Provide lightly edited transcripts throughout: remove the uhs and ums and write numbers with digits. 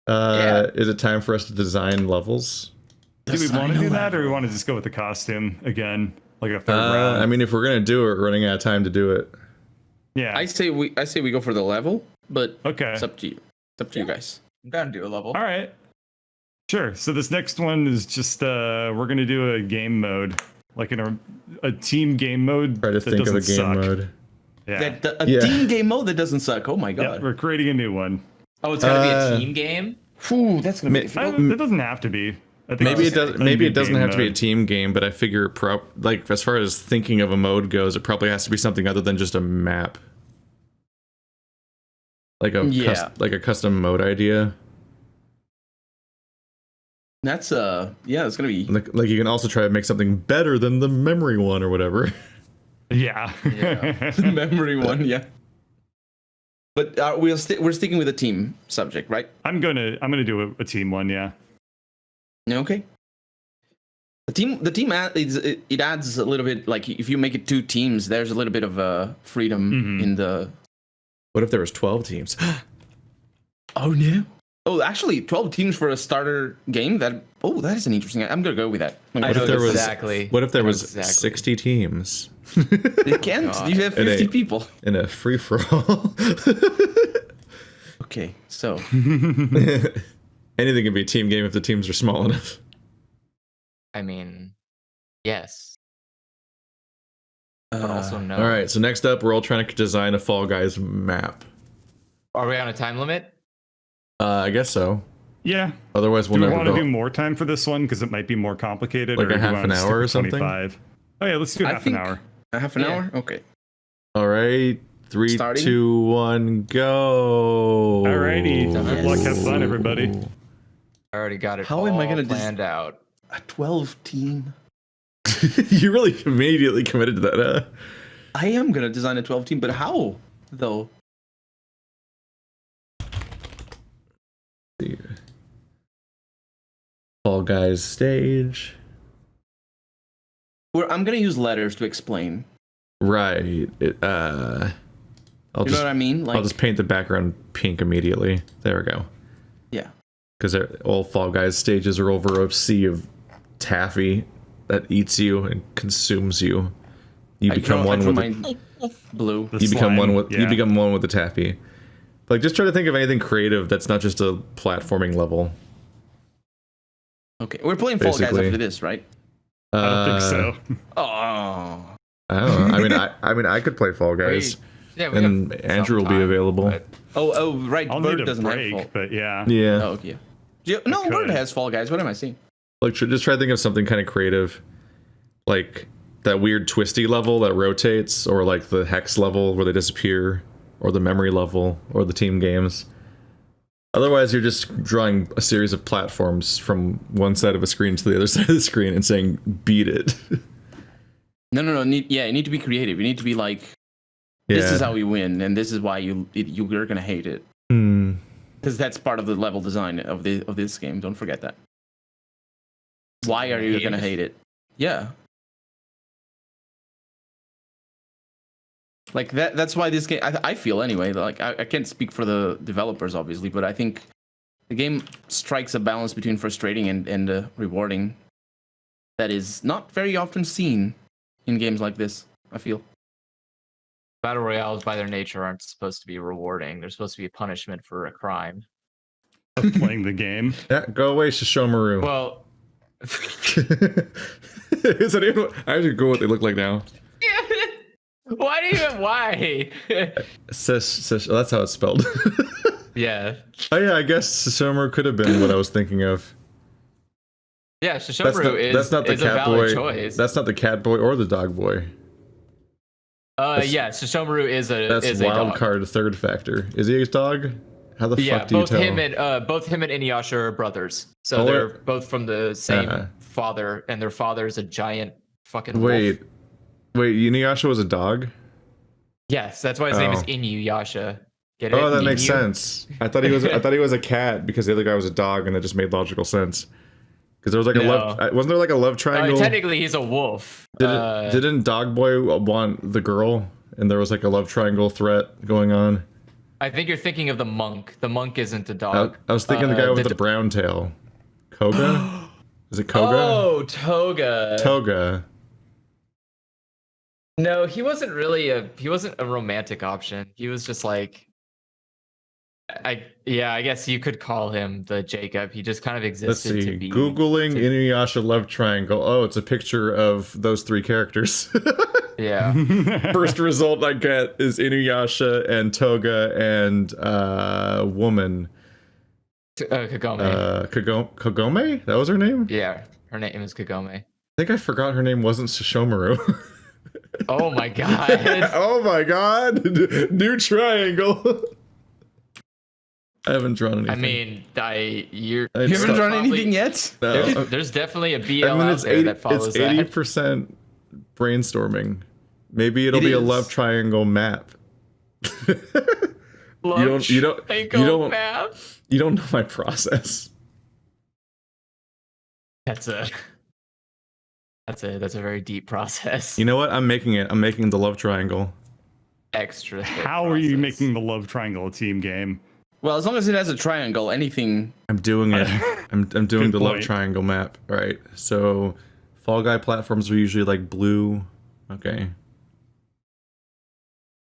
Is it time for us to design levels? Do we want to do that, or we want to just go with the costume again, like a third round? I mean, if we're gonna do it, we're running out of time to do it. Yeah. I say we go for the level, but Okay. it's up to you. It's up to you guys. I'm gonna do a level. All right. Sure. So this next one is just we're gonna do a game mode, like in a team game mode. Try to think of a game mode. Yeah. Team game mode that doesn't suck. Oh my god. Yeah, we're creating a new one. Oh, it's gonna be a team game. Phew, that's gonna be difficult. It doesn't have to be. I think Maybe it's it does. a Maybe new it doesn't game have to be a mode. team game, but I figure like as far as thinking of a mode goes, it probably has to be something other than just a map, like a custom mode idea. That's it's gonna be Like you can also try to make something better than the memory one or whatever. Yeah. the memory one. Yeah. But we're sticking with a team subject, right? I'm gonna do a team one. Yeah. Okay. The team it adds a little bit, like if you make it 2 teams, there's a little bit of freedom in the. What if there was 12 teams? Oh no! Oh, actually, 12 teams for a starter game. That is an interesting. I'm gonna go with that. What if there was exactly. What if there was 60 teams? It can't. God. You have 50 people. In a free for all. Okay, so Anything can be a team game if the teams are small enough. I mean, yes, but also no. All right, so next up, we're all trying to design a Fall Guys map. Are we on a time limit? I guess so. Yeah. Otherwise, we'll Do we never want to go. do more time for this one because it might be more complicated? Like or a do we half wanna an stick hour or with something? 25? Oh yeah, let's do half an hour. A half an hour. Okay. All right, 3, Starting? 2, 1, go. Alrighty. Good luck, have fun, everybody. I already got it. How all am I gonna planned out? A 12 team. You really immediately committed to that, huh? I am gonna design a 12 team, but how though? Fall Guys stage. I'm gonna use letters to explain. Right. I'll You know what I mean? I'll just paint the background pink immediately. There we go. Yeah. Because all Fall Guys stages are over a sea of taffy that eats you and consumes you. You become one with the blue. You become one with yeah. you become one with the taffy. Like, just try to think of anything creative that's not just a platforming level. Okay, we're playing Fall Guys Basically. after this, right? I don't think so. Oh. I don't know. I mean, I could play Fall Guys, Yeah, we and have Andrew will some be time, available. but- Oh, right. I'll Bird need a doesn't break, have Fall. but yeah. Yeah. Oh, okay. No, I Bird could. has Fall Guys. What am I seeing? Like, just try to think of something kind of creative, like that weird twisty level that rotates, or like the hex level where they disappear, or the memory level, or the team games. Otherwise, you're just drawing a series of platforms from one side of a screen to the other side of the screen and saying, beat it. No. You need to be creative. You need to be like, this is how we win, and this is why you're gonna hate it. Because that's part of the level design of this game. Don't forget that. Why are you gonna hate it? Yeah. Like that's why this game, I feel anyway, like I can't speak for the developers obviously, but I think the game strikes a balance between frustrating and rewarding that is not very often seen in games like this, I feel. Battle royales, by their nature, aren't supposed to be rewarding. They're supposed to be a punishment for a crime. Of playing the game. Yeah, go away, Shishomaru. Well, Is that even, I have to go what they look like now. why? That's how it's spelled. Yeah. Oh yeah, I guess Shishomaru could have been what I was thinking of. Yeah, Shishomaru is not the a cat valid boy. choice. That's not the cat boy or the dog boy. Yeah, Shishomaru is a That's is a wild dog. card third factor. Is he a dog? How the Yeah, fuck do you both tell? him and Inuyasha are brothers. So Oh, they're wait. both from the same father, and their father is a giant fucking Wait, wolf. Inuyasha was a dog? Yes, that's why his name is Oh. Inuyasha. Get it? Oh, that makes Inu? sense. I thought he was a cat because the other guy was a dog, and that just made logical sense. Because there was like a love, wasn't there like a love triangle? Technically, he's a wolf. Didn't Dog Boy want the girl, and there was like a love triangle threat going on? I think you're thinking of the monk. The monk isn't a I, dog. I was thinking the guy with the the brown tail. Koga? Is it Koga? Oh, Toga. Toga. No, he wasn't a romantic option. He was just like I guess you could call him the Jacob. He just kind of Let's existed see. to be Googling Inuyasha love triangle. Oh, it's a picture of those 3 characters. Yeah. First result I get is Inuyasha and Toga and woman. Kagome. Kagome? That was her name? Yeah, her name is Kagome. I think I forgot her name wasn't Shishomaru. Oh my god. Oh my god. New triangle. I haven't drawn anything. I mean, you haven't drawn anything yet? No. There's definitly a BL out there that follows it's that. 80% brainstorming. Maybe it'll be a love triangle map. You don't map. You don't know my process. That's a very deep process. You know what? I'm making it. I'm making the love triangle. Extra. How are you making the love triangle a team game? Well, as long as it has a triangle, anything. I'm doing it. I'm doing the love point. triangle map. All right. So, Fall Guy platforms are usually like blue. Okay.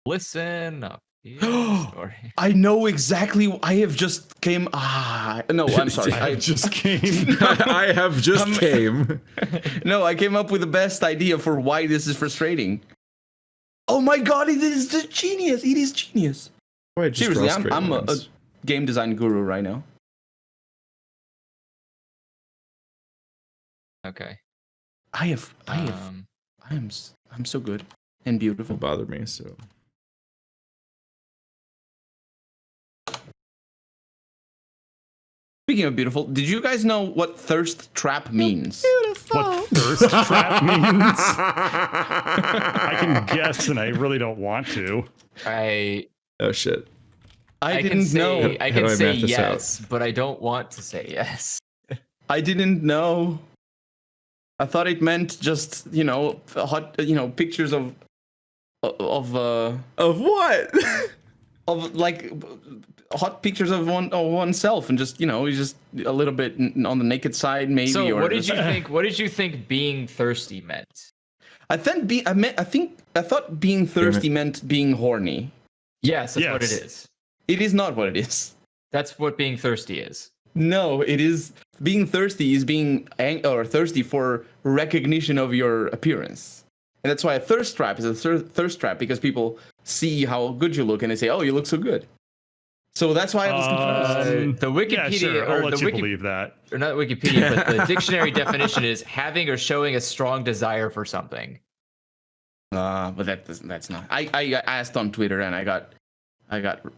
Listen up. Story. I know exactly. I have just came. No, I'm sorry. I just came. I have just came. No, I came up with the best idea for why this is frustrating. Oh my god, it is the genius. It is genius. Why, just Seriously, draw straight I'm a lines? game design guru right now. Okay. I'm so good and beautiful. Don't bother me. So. Speaking of beautiful, did you guys know what thirst trap means? What thirst trap means? I can guess, and I really don't want to. Oh shit. I can didn't know. say I How do can I say map this yes, but I don't want to say yes. I didn't know. I thought it meant just, hot, pictures of Of what? of like hot pictures of oneself, and just just a little bit on the naked side, maybe. So or what did you think? What did you think being thirsty meant? I thought being thirsty meant being horny. Yes, that's what it Yes. is. It is not what it is. That's what being thirsty is. No, it is being thirsty is being thirsty for recognition of your appearance, and that's why a thirst trap is a thirst trap, because people see how good you look and they say, "Oh, you look so good." So that's why I was confused. The Wikipedia, Yeah, sure. I'll or let the you believe that. or not Wikipedia, but the dictionary definition is having or showing a strong desire for something. But that's not. I asked on Twitter, and I got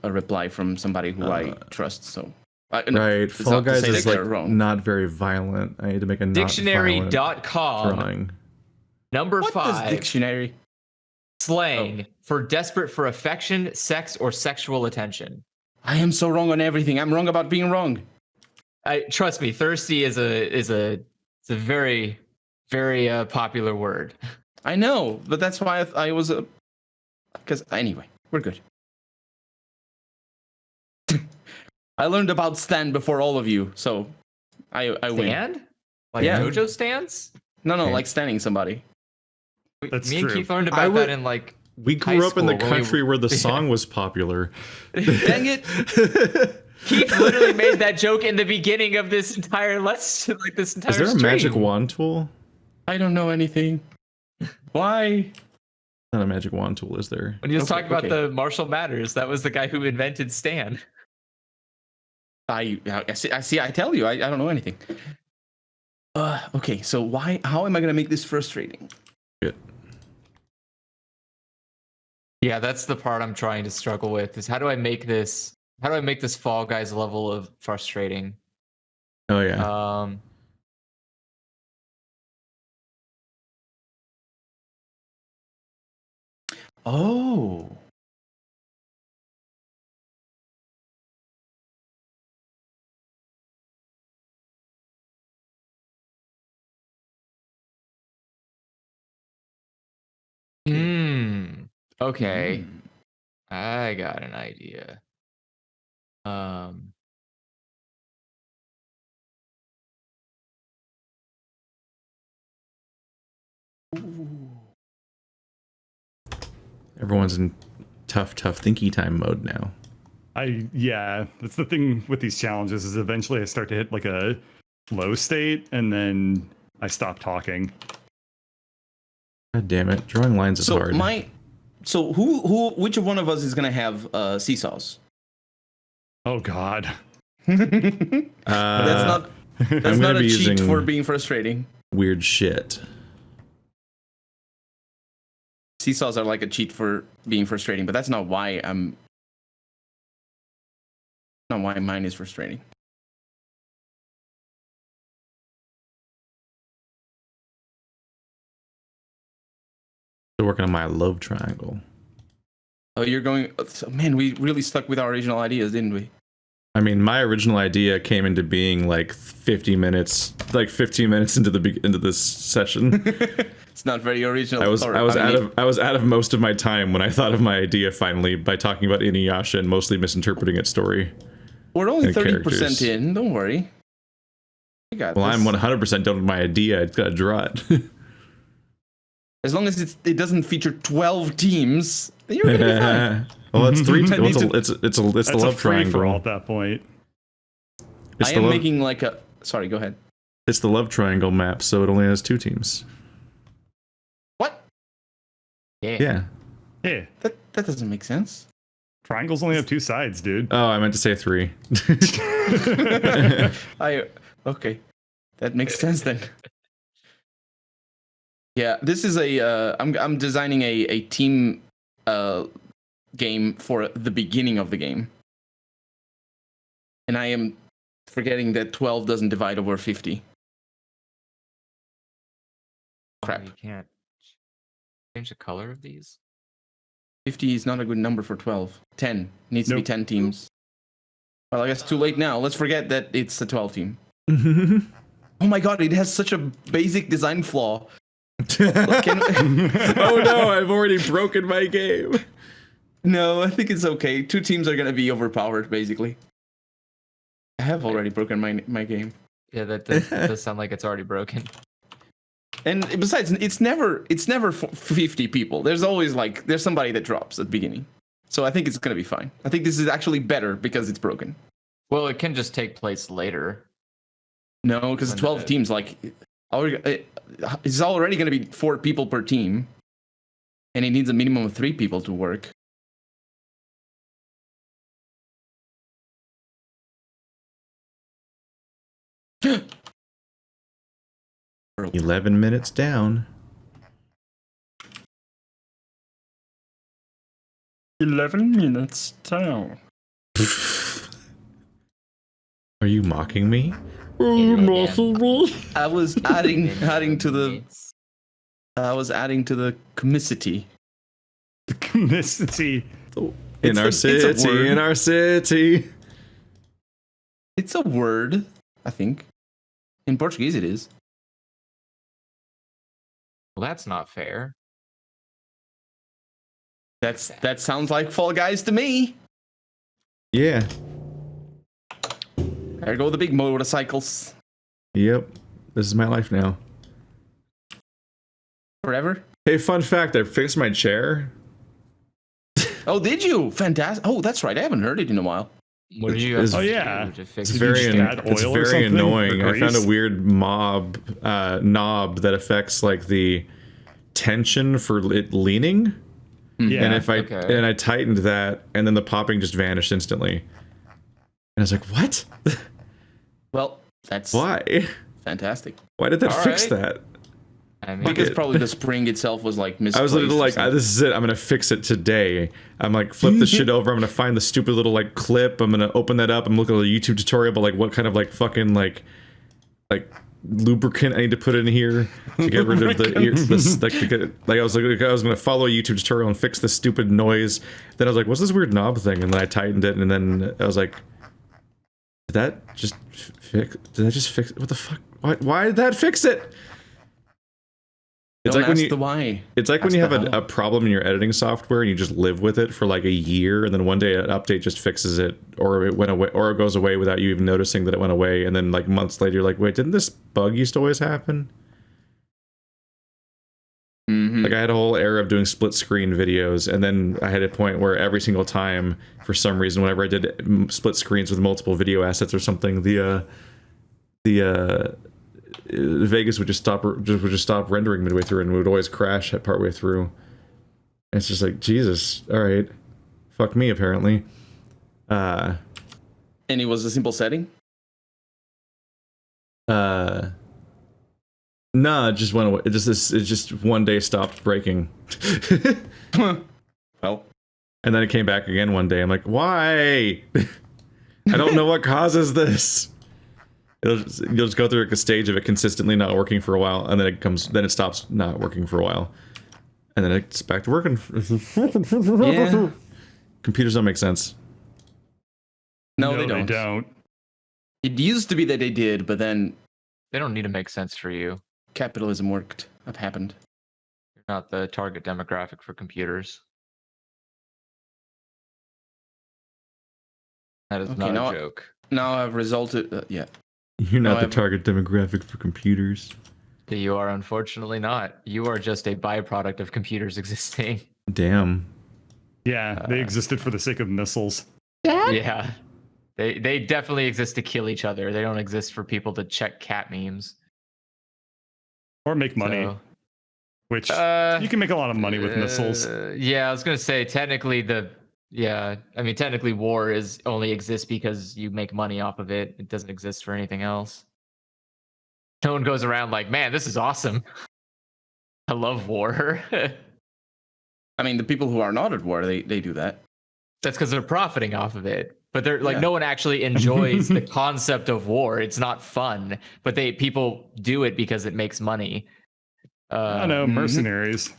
a reply from somebody who I trust. So Right. Fall Guys is like not very violent. I need to make a Dictionary.com. drawing. Number What 5. does dictionary? Slang for desperate for affection, sex, or sexual attention. I am so wrong on everything. I'm wrong about being wrong. Trust me, thirsty is a very, very popular word. I know, but that's why I was a. Because anyway, we're good. I learned about stand before all of you, so I win. Stand? Like Yeah. JoJo stands? No, Okay. like standing somebody. That's Me and true. Keith learned about that in like We grew high up in the school when we- country where the song was popular. Dang it! Keith literally made that joke in the beginning of this entire lesson, like this entire Is there a stream. magic wand tool? I don't know anything. Why? Not a magic wand tool, is there? When he was Okay, talking about okay. the Marshall Matters, that was the guy who invented Stan. I see. I tell you, I don't know anything. Okay, so how am I gonna make this frustrating? Good. Yeah, that's the part I'm trying to struggle with. Is how do I make this Fall Guys level of frustrating? Oh yeah. Oh. Okay. I got an idea. Um, Everyone's in tough thinky time mode now. Yeah, that's the thing with these challenges is eventually I start to hit like a flow state and then I stop talking. God damn it. Drawing lines is hard. So which one of us is gonna have seesaws? Oh God. That's not a cheat for being frustrating. Weird shit. Seesaws are like a cheat for being frustrating, but that's not why mine is frustrating. Still working on my love triangle. Oh, you're going... Man, we really stuck with our original ideas, didn't we? I mean, my original idea came into being like 15 minutes into this session. It's not very original. I was out of most of my time when I thought of my idea finally by talking about Inuyasha and mostly misinterpreting its story. We're only 30% characters. in. Don't worry. I got Well, this. I'm 100% done with my idea. I just gotta draw it. As long as it doesn't feature 12 teams, then you're gonna be fine. Well, it's three. That needs It's the That's love a free for all triangle. at that point. It's I the am love, making like a... Sorry, go ahead. It's the love triangle map, so it only has 2 teams. What? Yeah. Yeah, That doesn't make sense. triangles only have 2 sides, dude. Oh, I meant to say 3. Okay, that makes sense then. Yeah, this is I'm designing a team game for the beginning of the game, and I am forgetting that 12 doesn't divide over 50. Crap. You can't change the color of these. 50 is not a good number for 12. 10 needs to be Nope. 10 teams. Well, I guess too late now. Let's forget that it's a 12 team. Oh my god, it has such a basic design flaw. Oh no, I've already broken my game. No, I think it's okay. 2 teams are gonna be overpowered, basically. I have already broken my game. Yeah, that does sound like it's already broken. And besides, it's never 50 people. There's always there's somebody that drops at the beginning. So I think it's gonna be fine. I think this is actually better because it's broken. Well, it can just take place later. No, because 12 teams, it's already gonna be 4 people per team, and it needs a minimum of 3 people to work. 11 minutes down. 11 minutes down. Are you mocking me? I was adding to the comicity. The comicity. In our city. It's a word, I think. In Portuguese, it is. Well, that's not fair. That sounds like Fall Guys to me. Yeah. There go the big motorcycles. Yep. This is my life now. Forever. Hey, fun fact, I fixed my chair. Oh, did you? Fantastic. Oh, that's right. I haven't heard it in a while. What did you It's- have Oh, to yeah. do to fix It's it? very, just add it's oil or very something? annoying. Or I found a grease? weird knob that affects like the tension for it leaning. Yeah. And if I Okay. and I tightened that, and then the popping just vanished instantly. And I was like, "What? Well, that's Why? fantastic. Why did that All fix right. that?" I mean, Because it. probably the spring itself was misplaced. I was literally or like, something. "This is it. I'm gonna fix it today." I'm like, flip the shit over. I'm gonna find the stupid little clip. I'm gonna open that up. I'm looking at a YouTube tutorial about what kind of fucking lubricant I need to put in here to get rid of the ear. I was gonna follow a YouTube tutorial and fix the stupid noise. Then I was like, "What's this weird knob thing?" And then I tightened it, and then I was like, "Did that just fix? Did that just fix? What the fuck? Why did that fix it?" It's Don't like when ask you, the why. it's like when Ask you have the how. a problem in your editing software and you just live with it for like a year, and then one day an update just fixes it, or it went away, or it goes away without you even noticing that it went away, and then like months later you're like, wait, didn't this bug used to always happen? Like I had a whole era of doing split screen videos, and then I had a point where every single time, for some reason, whenever I did split screens with multiple video assets or something, Vegas would just stop rendering midway through, and would always crash at partway through. And it's just like, Jesus, all right, fuck me apparently. And it was a simple setting. Nah, it just went away. It just one day stopped breaking. Well, And then it came back again one day. I'm like, why? I don't know what causes this. You'll just go through a stage of it consistently not working for a while, and then it stops not working for a while, and then it's back to working. yeah. Computers don't make sense. No, they don't. It used to be that they did, but then They don't need to make sense for you. capitalism worked. That happened. You're not the target demographic for computers. That is Okay, not a joke. Now I've resulted. Yeah. You're not the However- target demographic for computers. You are unfortunately not. You are just a byproduct of computers existing. Damn. Yeah, they existed for the sake of missiles. Yeah. They definitely exist to kill each other. They don't exist for people to check cat memes. Or make money, So, which you can make a lot of money with missiles. Yeah, I was gonna say technically technically war only exists because you make money off of it. It doesn't exist for anything else. No one goes around like, man, this is awesome. I love war. I mean, the people who are not at war, they do that. That's because they're profiting off of it. But they're like, Yeah. no one actually enjoys the concept of war. It's not fun, but people do it because it makes money. I don't know, mercenaries.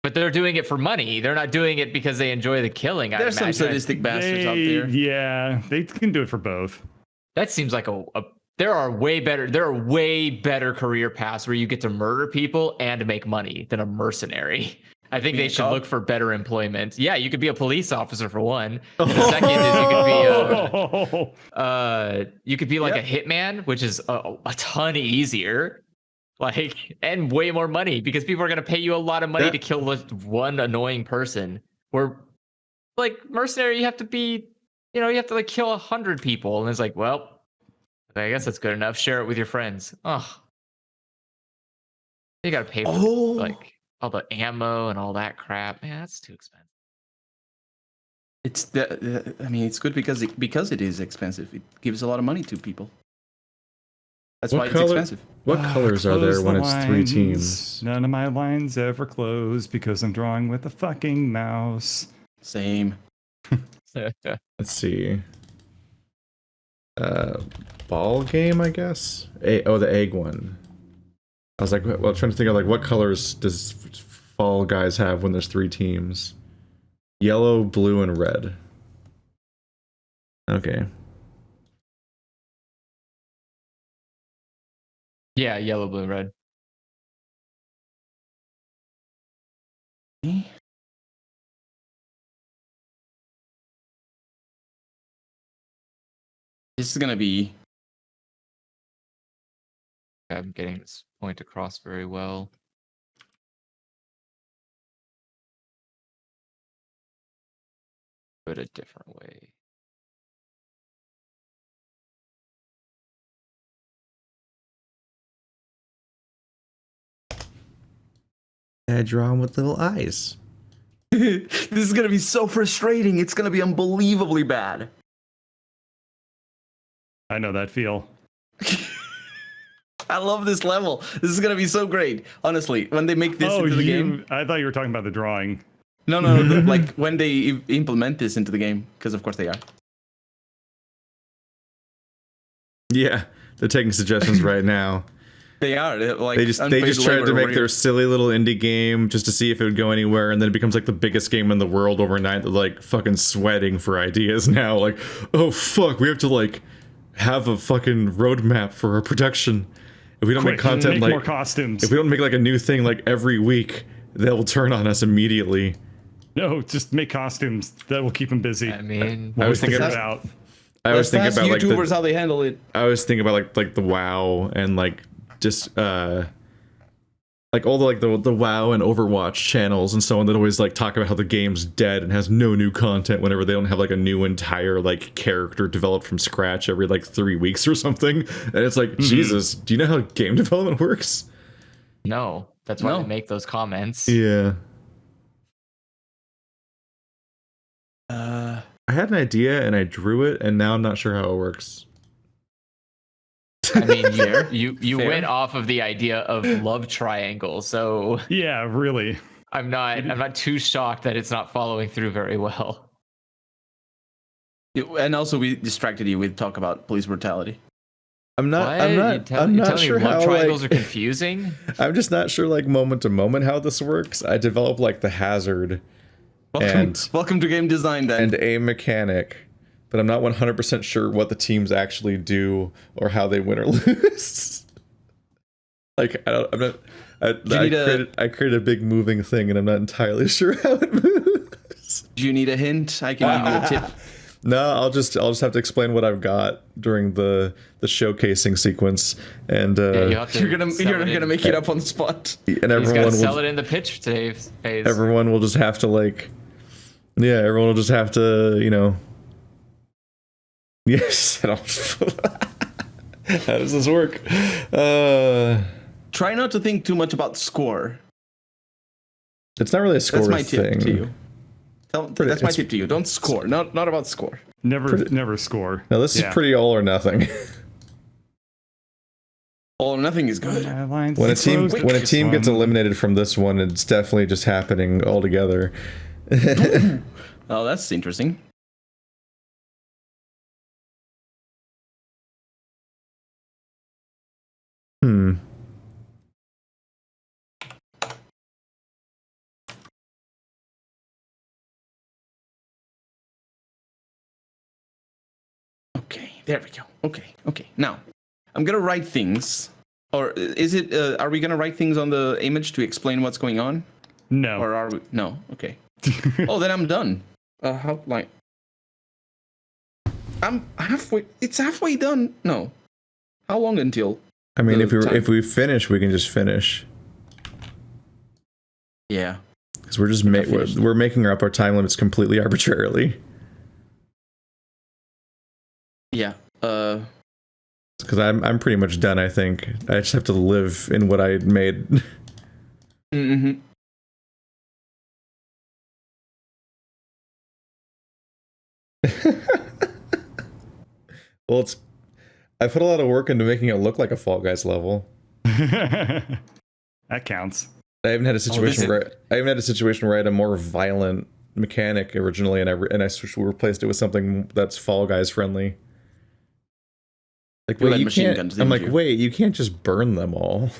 But they're doing it for money. They're not doing it because they enjoy the killing. I There's some imagine. sadistic bastards out there. Yeah, they can do it for both. That seems like there are way better career paths where you get to murder people and make money than a mercenary. I think they should look for better employment. Yeah, you could be a police officer for one. And the second is you could be like a hitman, which is a ton easier. Like, and way more money because people are going to pay you a lot of money to kill one annoying person. Where like mercenary, you have to like kill 100 people. And it's like, well, I guess that's good enough. Share it with your friends. Oh, you got to pay for like all the ammo and all that crap. Man, that's too expensive. It's it's good because it is expensive. It gives a lot of money to people. That's why it's expensive. What colors are there Close when the it's three lines. teams? None of my lines ever close because I'm drawing with a fucking mouse. Same. Let's see. Ball game, I guess. The egg one. I was like, well, I'm trying to think of like what colors does Fall Guys have when there's three teams? Yellow, blue, and red. Okay. Yeah, yellow, blue, red. This is gonna be. I'm getting this point across very well. Do it a different way. I drawn with little eyes. This is gonna be so frustrating. It's gonna be unbelievably bad. I know that feel. I love this level. This is gonna be so great. Honestly, when they make this into the game. I thought you were talking about the drawing. No, like when they implement this into the game, because of course they are. Yeah, they're taking suggestions right now. They are. Like They just tried to make their silly little indie game just to see if it would go anywhere, and then it becomes like the biggest game in the world overnight. They're like fucking sweating for ideas now. Like, oh fuck, we have to like have a fucking roadmap for our production. if we don't make Quick, content make like more costumes. if we don't make like a new thing like every week, they'll turn on us immediately. No, just make costumes. That will keep them busy. I mean, I was thinking figure it about- out. I was thinking about like YouTubers how they handle it. I was thinking about like the WoW and like just like all the WoW and Overwatch channels and so on that always like talk about how the game's dead and has no new content whenever they don't have like a new entire like character developed from scratch every like 3 weeks or something. And it's like, Jesus, do you know how game development works? no, that's why No. they make those comments. Yeah. Uh, I had an idea and I drew it and now I'm not sure how it works. I mean, you Fair. went off of the idea of love triangle, so Yeah, really. I'm not too shocked that it's not following through very well. and also, we distracted you with talk about police brutality. I'm not What? I'm You not tell- I'm you're not telling sure me love how triangles like, are confusing. I'm just not sure like moment to moment how this works. I developed like the hazard Welcome to game design, then. and a mechanic, but I'm not 100% sure what the teams actually do or how they win or lose. Like I'm not. I created a big moving thing, and I'm not entirely sure how it moves. Do you need a hint? I can give you a tip. No, I'll just have to explain what I've got during the showcasing sequence, and Yeah, you have to You're gonna sell make it up on the spot. and He's got to everyone sell will it in the pitch phase. everyone will just have to like, yeah, everyone will just have to, you know. Yes, I don't. How does this work? Try not to think too much about score. It's not really a score That's my thing. tip to you. That's my it's- tip to you. Don't score. Not about score. Never score. No, this Yeah. is pretty all or nothing. All or nothing is good. When a team gets eliminated from this one, it's definitely just happening altogether. Oh, that's interesting. Hmm. Okay, there we go. Okay. Now, I'm gonna write things. Or is it? Are we gonna write things on the image to explain what's going on? No. Or are we? No. Okay. Oh, then I'm done. How like? I'm halfway. It's halfway done. No. How long until? I mean, The if we finish, we can just finish Yeah. because we're just finished. we're making up our time limits completely arbitrarily. Yeah. Because I'm pretty much done. I think I just have to live in what I made. Mm-hmm. Well, I put a lot of work into making it look like a Fall Guys level. That counts. I haven't had a situation is- where I had a more violent mechanic originally, and I replaced it with something that's Fall Guys friendly. Like, You wait, had you machine can't. guns, I'm didn't like, you? wait, you can't just burn them all.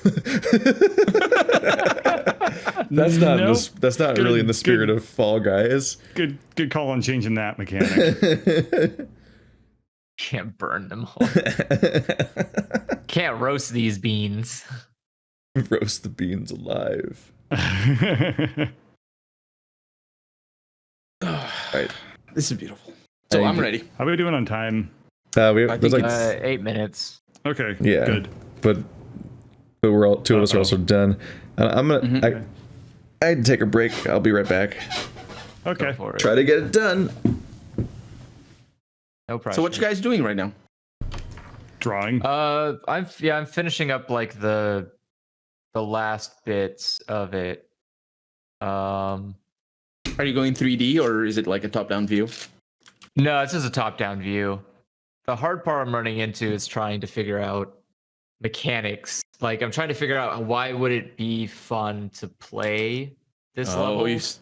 That's not Nope. that's not really in the Good- spirit good. of Fall Guys. Good call on changing that mechanic. Can't burn them all. Can't roast these beans. Roast the beans alive. Right. This is beautiful. So I'm ready. How are we doing on time? I There's think like, it's- 8 minutes. Okay. yeah, Good. but we're all two of us are Uh-oh. also done. I'm gonna. Mhm. I had to take a break. I'll be right back. Okay. Go for it. Try to get it done. No pressure. So what you guys doing right now? Drawing. I'm finishing up like the last bits of it. Are you going 3D or is it like a top-down view? No, it's just a top-down view. The hard part I'm running into is trying to figure out mechanics. Like I'm trying to figure out why would it be fun to play this level. That's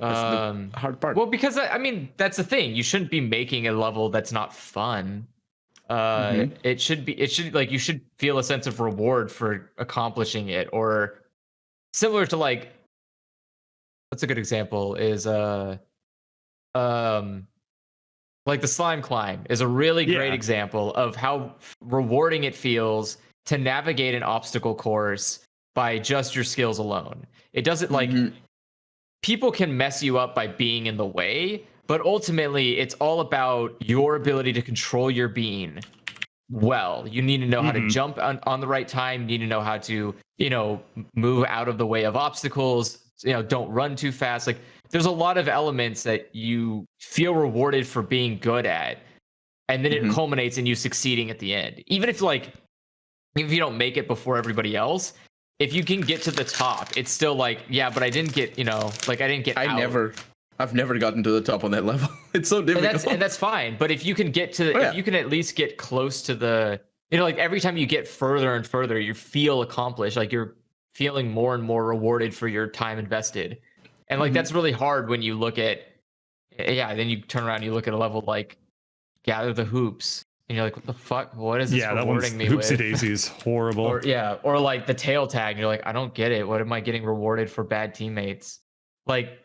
the hard part. Well, because I mean that's the thing. You shouldn't be making a level that's not fun. It should like you should feel a sense of reward for accomplishing it, or similar to like what's a good example is like the slime climb is a really great Yeah. example of how rewarding it feels to navigate an obstacle course by just your skills alone. It doesn't like people can mess you up by being in the way, but ultimately it's all about your ability to control your being well. You need to know how to jump on the right time. You need to know how to, move out of the way of obstacles. Don't run too fast. Like there's a lot of elements that you feel rewarded for being good at. And then it culminates in you succeeding at the end. Even if if you don't make it before everybody else, if you can get to the top, it's still like, yeah, but I didn't get, I didn't get out. I've never gotten to the top on that level. It's so difficult. And that's fine. But if you can get to, if you can at least get close to the, like every time you get further and further, you feel accomplished. Like you're feeling more and more rewarded for your time invested. And like, that's really hard when you look at, then you turn around and you look at a level like Gather the Hoops. And you're like, what the fuck? What is this rewarding me with? Hoopsie Daisy's horrible. Or like the tail tag. And you're like, I don't get it. What am I getting rewarded for bad teammates? Like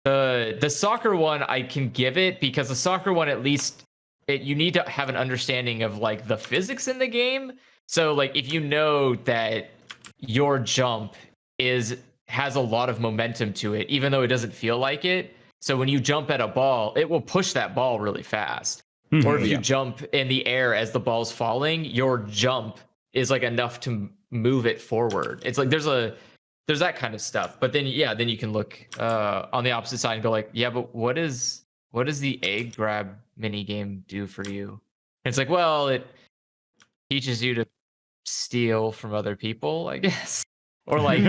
the soccer one, I can give it because the soccer one, at least you need to have an understanding of like the physics in the game. So like if you know that your jump has a lot of momentum to it, even though it doesn't feel like it. So when you jump at a ball, it will push that ball really fast. Or if you jump in the air as the ball's falling, your jump is like enough to move it forward. It's like there's that kind of stuff. But then then you can look on the opposite side and go like, yeah, but what does the egg grab mini game do for you? And it's like, well, it teaches you to steal from other people, I guess. Or like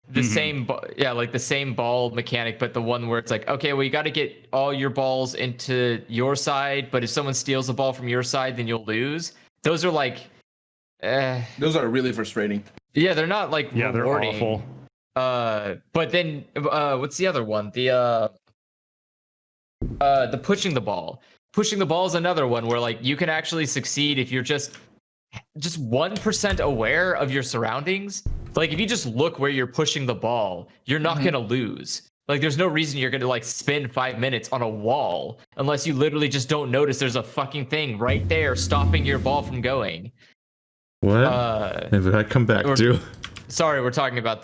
the same the same ball mechanic, but the one where it's like, okay, well, you got to get all your balls into your side, but if someone steals the ball from your side, then you'll lose. Those are like those are really frustrating. Yeah, they're not like rewarding. They're awful. But then what's the other one? The pushing the ball. Pushing the ball is another one where like you can actually succeed if you're just 1% aware of your surroundings. Like if you just look where you're pushing the ball, you're not going to lose. Like there's no reason you're going to like spend 5 minutes on a wall unless you literally just don't notice there's a fucking thing right there stopping your ball from going. What? Did I come back to? Sorry, I was talking about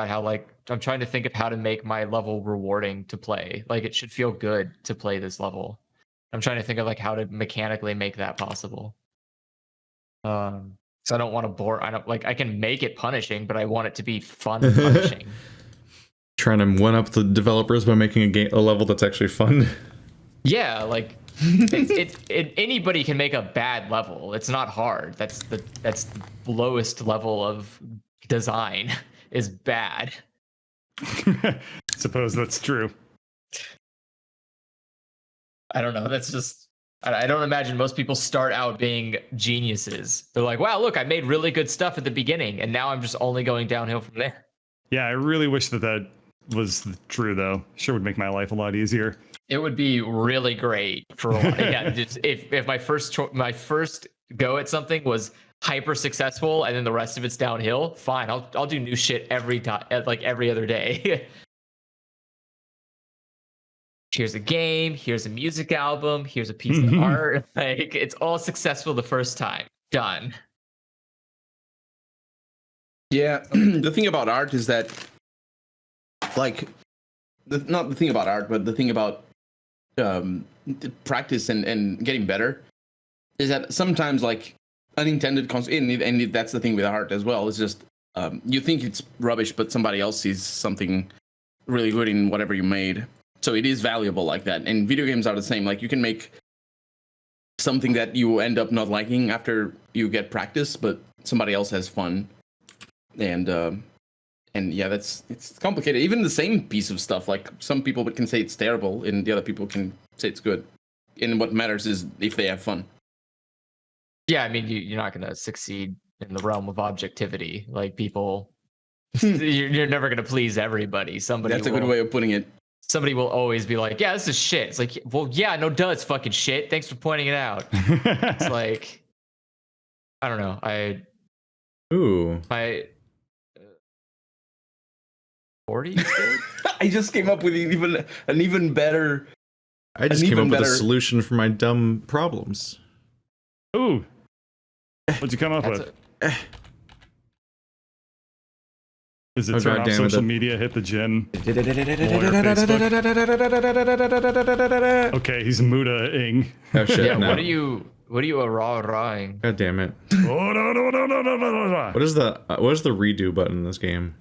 how like I'm trying to think of how to make my level rewarding to play. Like it should feel good to play this level. I'm trying to think of like how to mechanically make that possible. So I don't want to bore. I can make it punishing, but I want it to be fun and punishing. Trying to one up the developers by making a level that's actually fun. Yeah, like anybody can make a bad level. It's not hard. That's the lowest level of design is bad. Suppose that's true. I don't know. That's just. I don't imagine most people start out being geniuses. They're like, wow, look, I made really good stuff at the beginning, and now I'm just only going downhill from there. Yeah, I really wish that was true, though. Sure would make my life a lot easier. It would be really great for a while. Yeah, just if my first go at something was hyper successful, and then the rest of it's downhill, fine. I'll do new shit every time, like every other day. Here's a game, here's a music album, here's a piece of art. Like it's all successful the first time. Done. Yeah, the thing about art is that, like, not the thing about art, but the thing about practice and getting better is that sometimes, like, unintended and that's the thing with art as well. It's just you think it's rubbish, but somebody else sees something really good in whatever you made. So it is valuable like that. And video games are the same. Like you can make something that you end up not liking after you get practice, but somebody else has fun. And yeah, it's complicated. Even the same piece of stuff, like some people can say it's terrible and the other people can say it's good. And what matters is if they have fun. Yeah, I mean, you're not going to succeed in the realm of objectivity. Like people, you're never going to please everybody. That's a good way of putting it. Somebody will always be like, yeah, this is shit. It's like, well, yeah, no, duh, it's fucking shit. Thanks for pointing it out. It's like, I don't know. My 40 is good? I just came up with an even better. I just came up with a solution for my dumb problems. Ooh. What'd you come up with? Is it Oh, turn off goddamn it, social that- media, hit the gym, lawyer Facebook? Okay, he's Muda-ing. Oh shit! Yeah, no. what are you rawing? God damn it! Oh, no. What is the redo button in this game?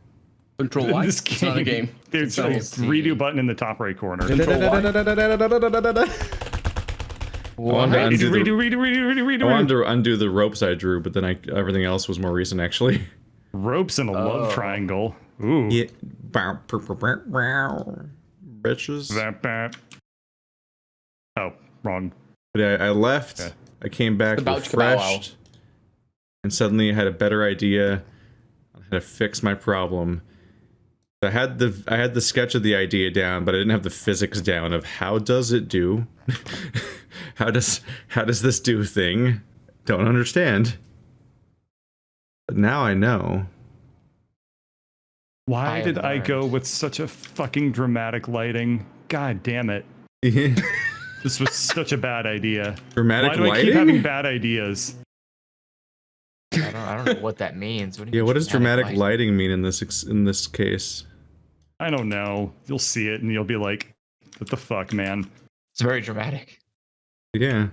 Control Y. This It's not a game. There's a Control C. redo button in the top right corner. Control Y. I wanted to Redo. I wanted to undo the ropes I drew, but then everything else was more recent actually. Ropes and a love triangle. Ooh. Yeah. Bitches. That. Oh, wrong. But I left. Okay. I came back The Bouch Kabow Wow. refreshed, and suddenly I had a better idea on how to fix my problem. I had the sketch of the idea down, but I didn't have the physics down of how does it do. how does this do thing? Don't understand. But now I know. Why I did have I learned. go with such a fucking dramatic lighting? God damn it. This was such a bad idea. Dramatic Why do I keep lighting? having bad ideas? I don't know what that means. What do you Yeah, mean what does dramatic light? lighting mean in this case? I don't know. You'll see it and you'll be like, what the fuck, man? It's very dramatic. Yeah.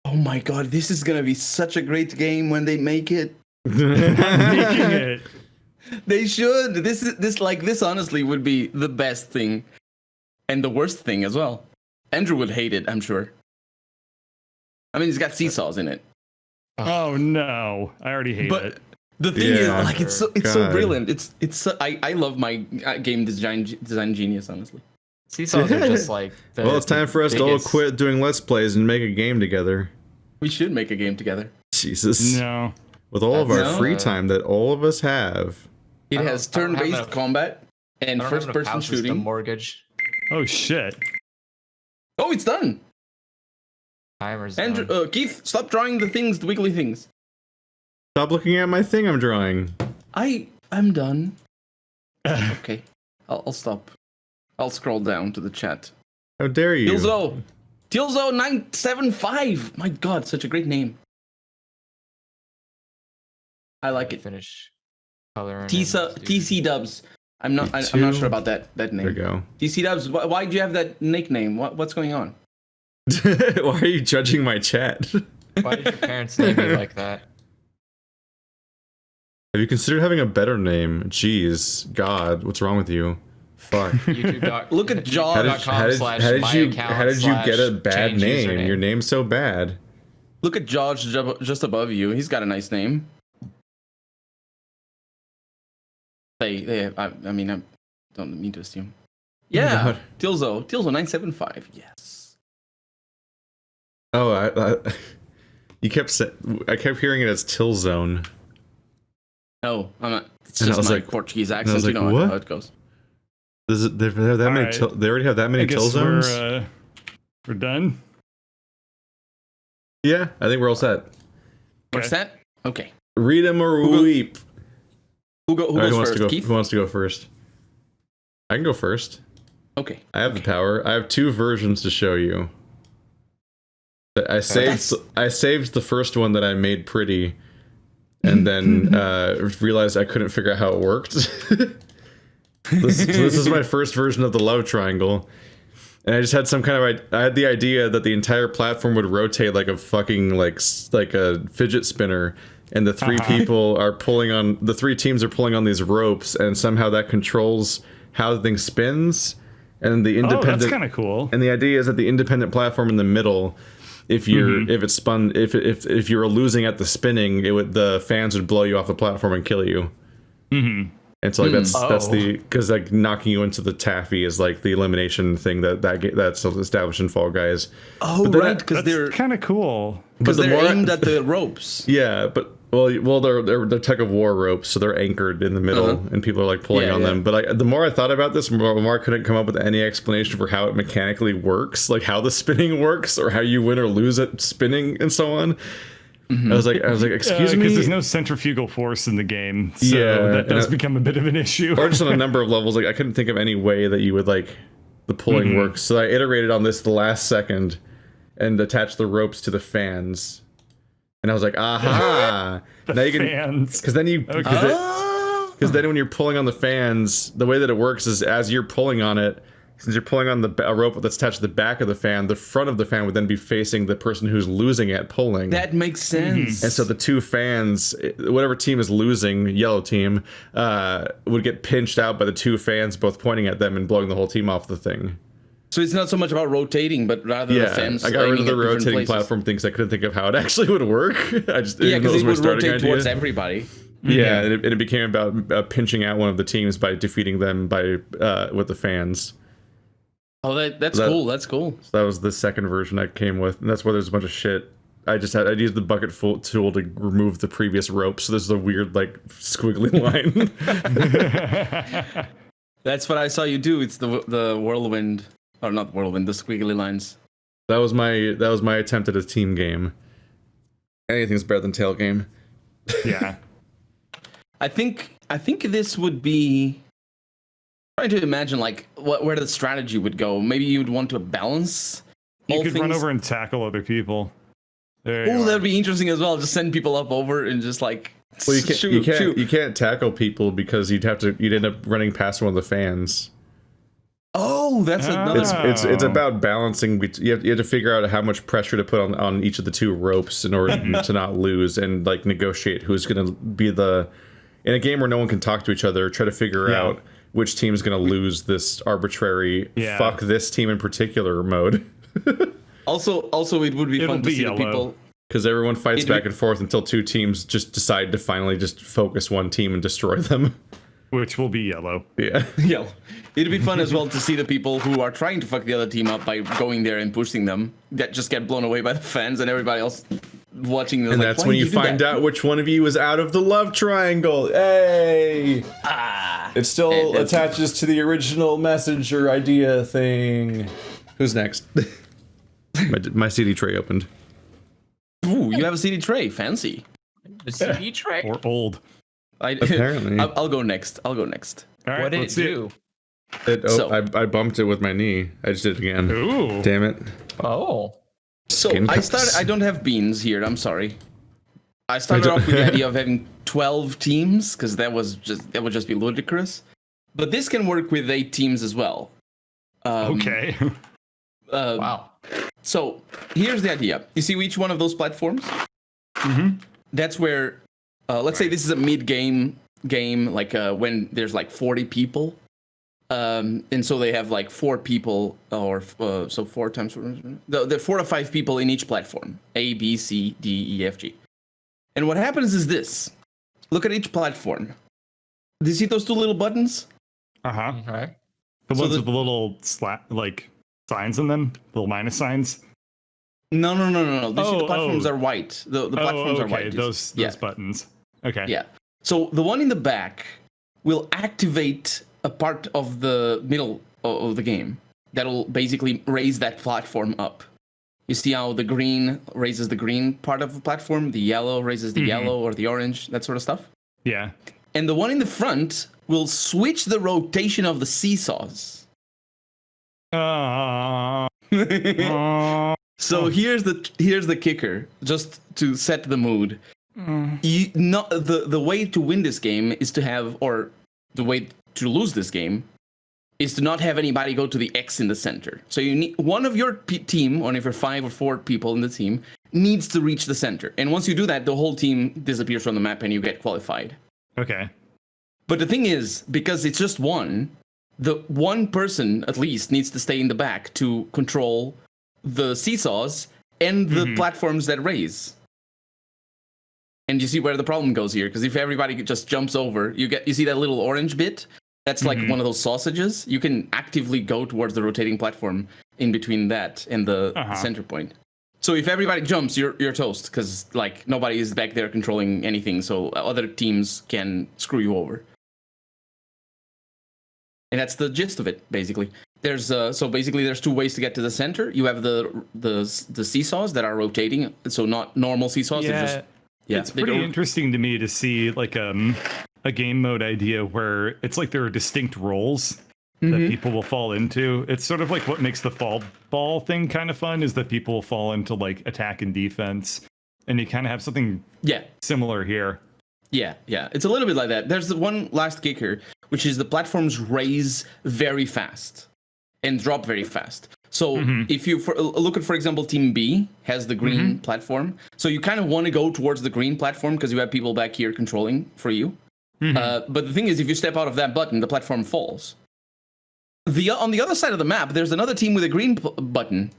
Oh my god, this is gonna be such a great game when they make it. I'm making it. They should. This honestly would be the best thing. And the worst thing as well. Andrew would hate it, I'm sure. I mean, it's got seesaws in it. Oh no. I already hate But it. the thing is, Yeah. like, it's so God. brilliant. I love my game design genius, honestly. Seesaws are just like. Well, it's time for us to all biggest- quit doing Let's Plays and make a game together. We should make a game together. Jesus. No. With all of our No. free time that all of us have. It I don't- has I don't have turn-based enough- combat and I don't have enough first-person houses to shooting. mortgage. Oh shit. Oh, it's done. Timers. Andrew, done. Keith, stop drawing the wiggly things. Stop looking at my thing I'm drawing. I'm done. Okay, I'll stop. I'll scroll down to the chat. How dare you? Tilzo 975. My God, such a great name. I like it. Finish coloring. TC Dubs. I'm not sure about that There name. you go. TC Dubs. Why do you have that nickname? What's going on? Why are you judging my chat? Why did your parents name you like that? Have you considered having a better name? Jeez, God, what's wrong with you? Fuck. YouTube. Look at Jaws. How did, YouTube.com how did, slash how did my you account how did you slash get a bad change name? username. Your name's so bad. Look at George just above you. He's got a nice name. I mean, I don't mean to assume. Yeah, God. Tilzo 975. Yes. Oh, I kept hearing it as Tillzone. No, I'm not. It's And I just was my like- Portuguese I was accent. like, You know what? how it goes. They have that many. Alright. They already have that many I guess Till zones. we're done. Yeah, I think we're all set. We're Okay. set? Okay. Read 'em or Who go- weep. Who All right, goes who wants first? to go? Keith? Who wants to go first? I can go first. Okay. I have the power. I have two versions to show you. I saved the first one that I made pretty, and then realized I couldn't figure out how it worked. This is my first version of the love triangle, and I just had some kind of I had the idea that the entire platform would rotate like a fucking like a fidget spinner, and the three people are pulling on the three teams are pulling on these ropes, and somehow that controls how the thing spins, and the Oh, independent. that's kind of cool. And the idea is that the independent platform in the middle, if you're if it's spun if you were losing at the spinning, the fans would blow you off the platform and kill you. Mm-hmm. And so like that's Oh. the because like knocking you into the taffy is like the elimination thing that's established in Fall Guys. Oh, then right, because That's they're kind of cool. But the they're more aimed at the ropes. yeah, but well they're tug of war ropes, so they're anchored in the middle, and people are like pulling Yeah, on yeah. them. But the more I thought about this, the more I couldn't come up with any explanation for how it mechanically works, like how the spinning works or how you win or lose at spinning and so on. I was like, excuse me. Because there's no centrifugal force in the game, so Yeah, that does and become a bit of an issue. or just on a number of levels, like I couldn't think of any way that you would like the pulling works. So I iterated on this the last second, and attach the ropes to the fans. And I was like, aha! Now you can, fans. because then you, because then when you're pulling on the fans, the way that it works is as you're pulling on it, since you're pulling on a rope that's attached to the back of the fan, the front of the fan would then be facing the person who's losing at pulling. That makes sense. And so the two fans, whatever team is losing, yellow team, would get pinched out by the two fans both pointing at them and blowing the whole team off the thing. So it's not so much about rotating, but rather the fans. I got rid of the rotating platform things. I couldn't think of how it actually would work. Because it would rotate towards everybody. Yeah, and it became about pinching out one of the teams by defeating them by with the fans. Oh, that's cool. That's cool. So that was the second version I came with, and that's where there's a bunch of shit. I'd used the bucket tool to remove the previous rope, so there's a weird like squiggly line. That's what I saw you do. It's the whirlwind, or not whirlwind, the squiggly lines. That was my attempt at a team game. Anything's better than tail game. Yeah. I think this would be. Trying to imagine like where the strategy would go. Maybe you'd want to balance. You could run over and tackle other people. Oh, that'd be interesting as well. Just send people up over and just like well, you can't tackle people because you'd end up running past one of the fans. Oh, that's another. It's about balancing. You have to figure out how much pressure to put on each of the two ropes in order to not lose, and like negotiate who's going to be in a game where no one can talk to each other. Try to figure out which team's going to lose this arbitrary fuck this team in particular mode. Also, it would be fun to see the people. Because everyone fights back and forth until two teams just decide to finally just focus one team and destroy them. Which will be yellow. Yeah. Yeah. It'd be fun as well to see the people who are trying to fuck the other team up by going there and pushing them that just get blown away by the fans and everybody else watching them. And that's when you find out which one of you is out of the love triangle. Hey! It still attaches to the original message or idea thing. Who's next? My CD tray opened. Ooh, you have a CD tray. Fancy. The CD tray? Or old. Apparently. I'll go next. All right, what did it do? I bumped it with my knee. I just did it again. Ooh. Damn it. Oh. So I don't have beans here. I'm sorry. I started off with the idea of having 12 teams because that would just be ludicrous. But this can work with 8 teams as well. Okay. Wow. So here's the idea. You see each one of those platforms? Mm-hmm. That's where, let's say this is a mid-game game, like when there's like 40 people. And so they have like 4 people, or so 4 times 4. There are 4 or 5 people in each platform. A, B, C, D, E, F, G. And what happens is this. Look at each platform. Do you see those 2 little buttons? Uh-huh. Okay. The ones with the little signs in them? Little minus signs? No. The platforms are white. The platforms are white. Those buttons. Okay. Yeah. So the one in the back will activate a part of the middle of the game that'll basically raise that platform up. You see how the green raises the green part of the platform, the yellow raises the yellow or the orange, that sort of stuff? Yeah. And the one in the front will switch the rotation of the seesaws. So here's the kicker, just to set the mood. The way to win this game is to have, or the way to lose this game is to not have anybody go to the X in the center. So you need one of your team, one of your 5 or 4 people in the team, needs to reach the center. And once you do that, the whole team disappears from the map and you get qualified. Okay. But the thing is, because it's just one, the one person at least needs to stay in the back to control the seesaws and the platforms that raise. And you see where the problem goes here, because if everybody just jumps over, you see that little orange bit? That's like one of those sausages. You can actively go towards the rotating platform in between that and the center point. So if everybody jumps, you're toast, because like nobody is back there controlling anything, so other teams can screw you over. And that's the gist of it, basically. There's there's 2 ways to get to the center. You have the seesaws that are rotating, so not normal seesaws. Yeah. It's pretty interesting to me to see like a game mode idea where it's like there are distinct roles that people will fall into. It's sort of like what makes the fall ball thing kind of fun is that people will fall into like attack and defense, and you kind of have something similar here. Yeah, it's a little bit like that. There's the one last kicker, which is the platforms raise very fast and drop very fast. So if you look at, for example, Team B has the green platform, so you kind of want to go towards the green platform because you have people back here controlling for you. But the thing is, if you step out of that button, the platform falls. On the other side of the map, there's another team with a green button.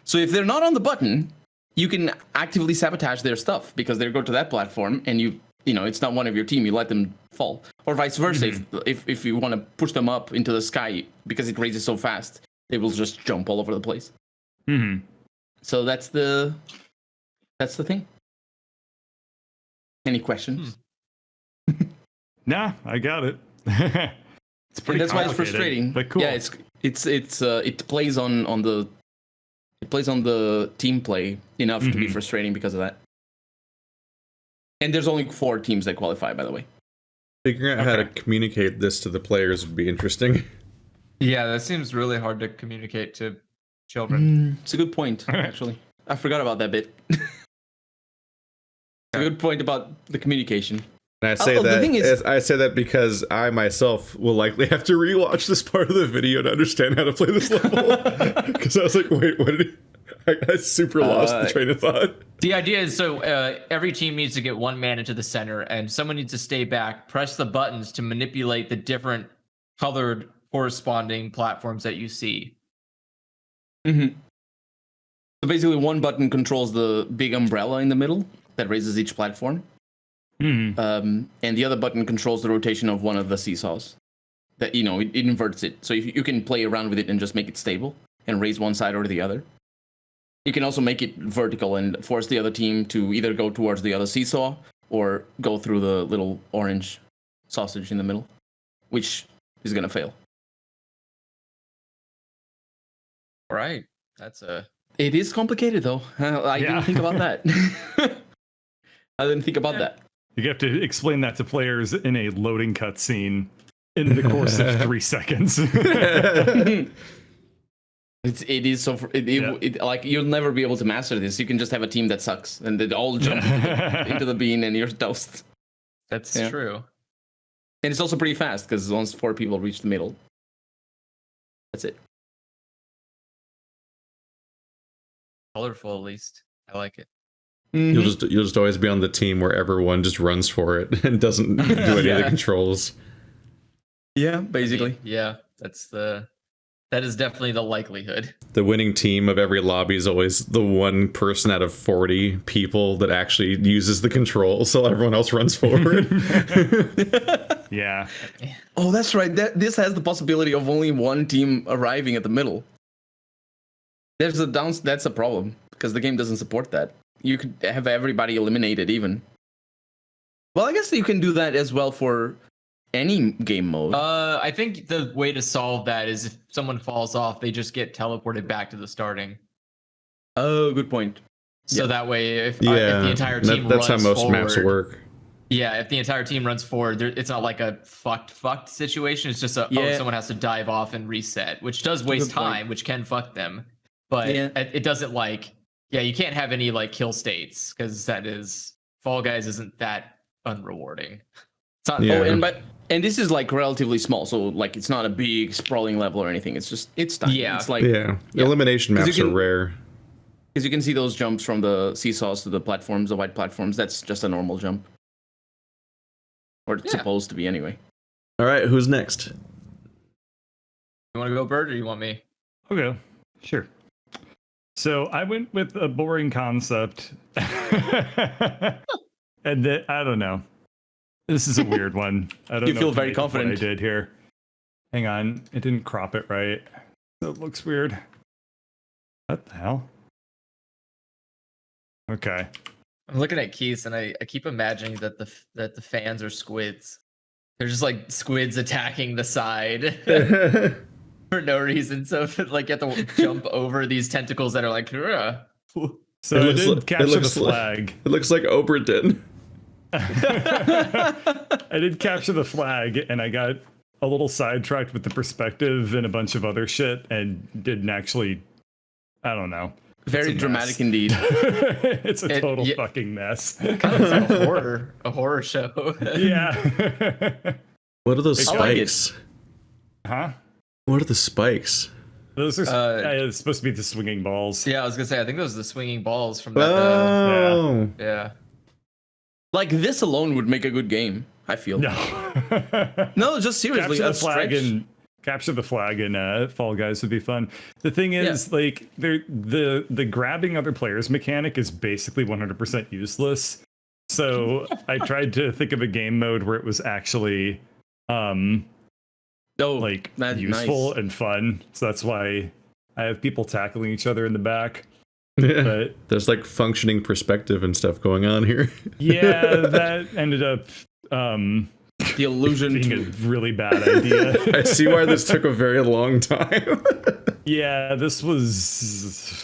So if they're not on the button, you can actively sabotage their stuff because they go to that platform and you know it's not one of your team. You let them fall, or vice versa. If you want to push them up into the sky because it raises so fast, they will just jump all over the place. So that's the thing. Any questions? Nah, I got it. It's pretty. That's why it's frustrating. But cool. Yeah, it plays on the team play enough to be frustrating because of that. And there's only 4 teams that qualify, by the way. Figuring out how to communicate this to the players would be interesting. Yeah, that seems really hard to communicate to children. It's a good point, actually. I forgot about that bit. It's a good point about the communication. And I say I say that because I myself will likely have to rewatch this part of the video to understand how to play this level. Because I was like, wait, what did he... I super lost the train of thought. The idea is so every team needs to get one man into the center, and someone needs to stay back, press the buttons to manipulate the different colored corresponding platforms that you see. So basically, one button controls the big umbrella in the middle that raises each platform. And the other button controls the rotation of one of the seesaws. That it inverts it, so you can play around with it and just make it stable and raise one side or the other. You can also make it vertical and force the other team to either go towards the other seesaw or go through the little orange sausage in the middle, which is gonna fail. All right, It is complicated though. I didn't think about that. I didn't think about that. You have to explain that to players in a loading cutscene in the course of 3 seconds. It is so like you'll never be able to master this. You can just have a team that sucks and they all jump into the bean and you're toast. That's true. And it's also pretty fast because once 4 people reach the middle, that's it. Colorful, at least. I like it. You'll just always be on the team where everyone just runs for it and doesn't do any of the controls. Yeah, basically. That is definitely the likelihood. The winning team of every lobby is always the one person out of 40 people that actually uses the controls, so everyone else runs forward. Yeah. Oh, that's right. This has the possibility of only one team arriving at the middle. That's a problem because the game doesn't support that. You could have everybody eliminated even. Well, I guess you can do that as well for any game mode. I think the way to solve that is if someone falls off, they just get teleported back to the starting. Oh, good point. So that way, if the entire team that's runs how most forward, maps work. Yeah, if the entire team runs forward, it's not like a fucked situation. It's just someone has to dive off and reset, which does waste time, which can fuck them. But it doesn't you can't have any kill states because Fall Guys isn't that unrewarding. It's not. And this is relatively small, so it's not a big sprawling level or anything. It's tiny. Yeah. It's elimination maps are rare. Because you can see those jumps from the seesaws to the platforms, the white platforms. That's just a normal jump, or it's supposed to be anyway. All right, who's next? You want to go, Bert, or you want me? Okay, sure. So I went with a boring concept, and I don't know. This is a weird one. I don't know. You feel very confident. What I did here. Hang on, it didn't crop it right, so it looks weird. What the hell? Okay. I'm looking at Keith, and I keep imagining that the fans are squids. They're just squids attacking the side for no reason. So you have to jump over these tentacles that are Ugh. So I did capture the flag. It looks like Oberton. I did capture the flag, and I got a little sidetracked with the perspective and a bunch of other shit, and didn't actually. I don't know. Very dramatic indeed. It's a total fucking mess. It's like a horror show. Yeah. What are those I like spikes? Huh? What are the spikes? Those are it's supposed to be the swinging balls. Yeah, I was gonna say I think those are the swinging balls from that. Oh. Yeah. Like this alone would make a good game. I feel. No. No, just seriously. Capture the flag in Fall Guys would be fun. The thing is, like, the grabbing other players mechanic is basically 100% useless. So I tried to think of a game mode where it was actually useful and fun. So that's why I have people tackling each other in the back. Yeah. But there's like functioning perspective and stuff going on here. Yeah, that ended up the illusion being a really bad idea. I see why this took a very long time. Yeah, this was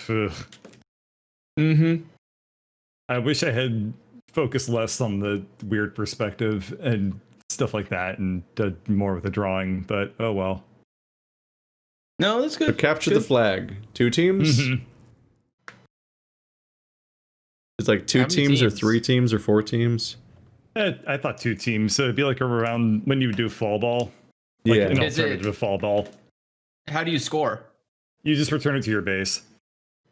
I wish I had focused less on the weird perspective and stuff like that and did more with the drawing, but oh well. No, that's good. So capture the flag. 2 teams? Mm-hmm. It's like 2 teams or 3 teams or 4 teams? I thought 2 teams, so it'd be like around when you do fall ball. Like an alternative fall ball. How do you score? You just return it to your base.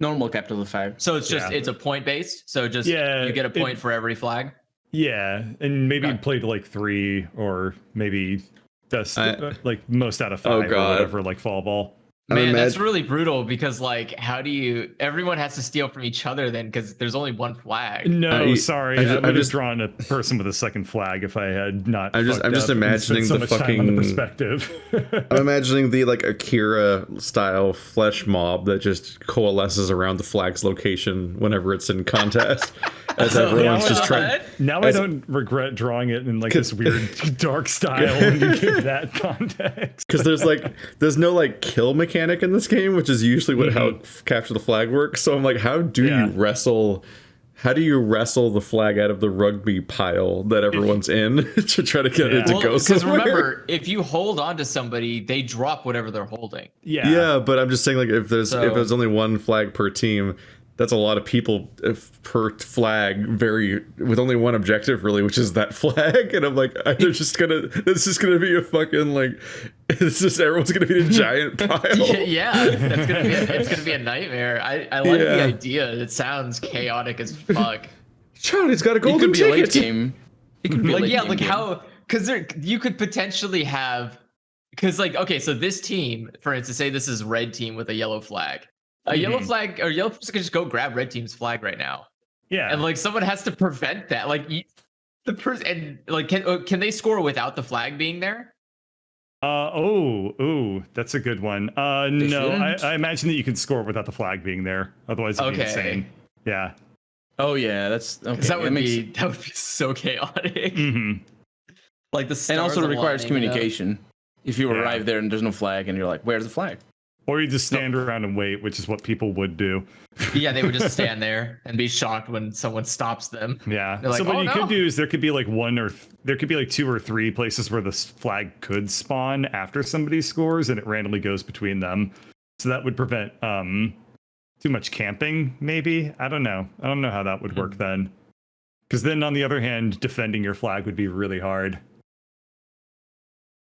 Normal capture the flag. So it's just it's a point based. So just you get a point for every flag. Yeah, and maybe play to like 3 or maybe best like most out of 5 or whatever, like fall ball. Man, that's really brutal because like how do you everyone has to steal from each other then because there's only one flag. No, sorry. I would have drawn a person with a second flag if I had not. I'm just imagining so the fucking perspective. I'm imagining the like Akira style flesh mob that just coalesces around the flag's location whenever it's in contest. As everyone's just trying. Now I don't regret drawing it in like this weird dark style when you give that context. Because there's no like kill mechanic in this game, which is usually how capture the flag works. So I'm like, how do you wrestle the flag out of the rugby pile that everyone's in to try to get it to go somewhere? Because remember, if you hold on to somebody, they drop whatever they're holding. Yeah, but I'm just saying like if there's only one flag per team, that's a lot of people per flag, with only one objective really, which is that flag. And I'm like, this is gonna be a fucking like, everyone's gonna be a giant pile. It's gonna be a nightmare. I like the idea. It sounds chaotic as fuck. Charlie's got a golden ticket. It could be a late game. It could be like how because you could potentially have okay, so this team, for instance, say this is red team with a yellow flag. A yellow flag or yellow person can just go grab red team's flag right now. Yeah, and like someone has to prevent that. Like the person and like can they score without the flag being there? That's a good one. No, I imagine that you can score without the flag being there. Otherwise, it'd be insane. Yeah. Oh yeah, that's okay. That would be so chaotic. Like and also it requires communication. If you arrive there and there's no flag, and you're like, "Where's the flag?" Or you just stand around and wait, which is what people would do. Yeah, they would just stand there and be shocked when someone stops them. Yeah. Like, so what you could do is there could be like 2 or 3 places where the flag could spawn after somebody scores, and it randomly goes between them. So that would prevent too much camping. Maybe I don't know how that would work then. Because then on the other hand, defending your flag would be really hard.